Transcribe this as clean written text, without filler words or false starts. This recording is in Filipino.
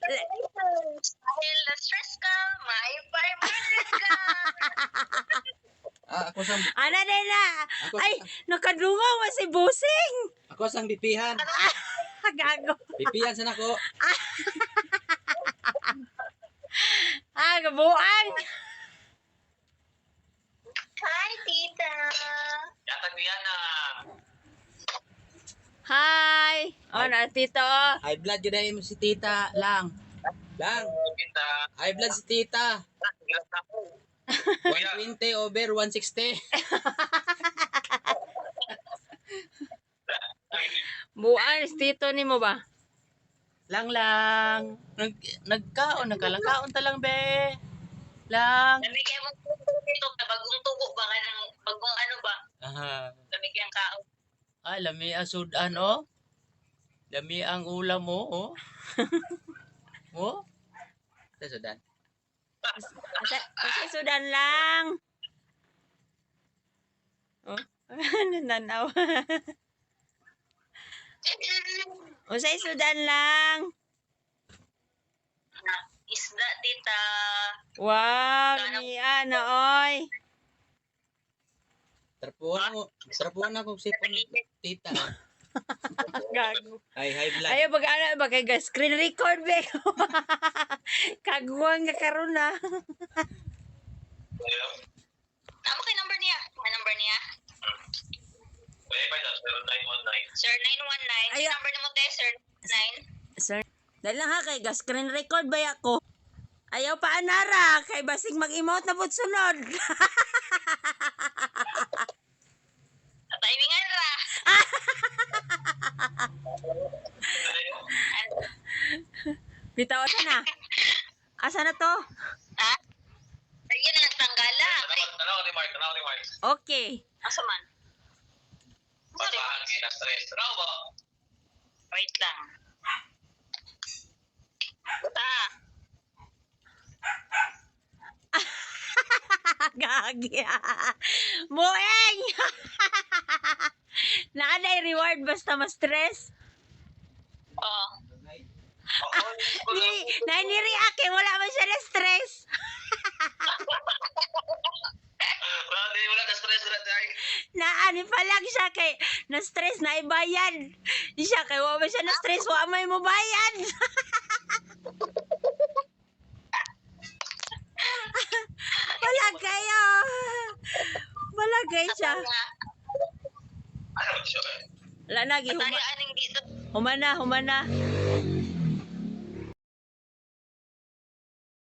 Dahil na-stress ka, maipa-murder ka. Ako sang Ana nila. Ako- Ay, nakadungaw mo si Busing. ako sang bipihan. Gago. Bipihan sa nako. Gabuang. Hi, tita. Yatag niya na. Hi. Na tito. High blood yun na si tita lang. Lang. Kita. High blood si tita. Gilas na ako. 120 over 160. Buang si tito ni mo ba? Lang. Nagkaon talang be. Lang. Namigay mo tugo dito. Bagong tugo ba ka ng bagong ano ba? Aha. Namigay ang kao. Ay, lami ang sudan, oh. Lami ang ulam mo, oh. Oh? Sa sudan. Kasi sudan lang. Oh, nananaw. Usay sudan lang. Isda, tita. Wow, niya na oy. Trapuan ako sipon tita. Gago. Ay, high blood. Ayo ba kay screen record be. Kaguang nga karon na. Tama kay number niya. May number niya. Pwede pa ito, 0919. Sir 919. Ay, Number na mo tayo, sir 9. Sir, dahil lang ha kay screen record ba ako? Ayaw pa anara kay basig mag-emote na pud sunod. Timingan ra. Bitaw na. Asa na to? Ha? Ayun na nagtanggala. Tanaw ni Mark. Okay. Asa man? Pasahan kayo na stress. Tanaw ba? Wait lang. Buta. Gagi. Bueng! Naanay reward basta ma-stress. Oo. Nainiriake, wala man siya na-stress. Wala na stress na tayo. Naani pa lang siya kay na-stress na ibayad. Di siya kay wala man siya na-stress, wala may mo bayad. Wala kayo. Wala kayo siya. Ano ba siya? Wala na, Tayo aning dito. humana.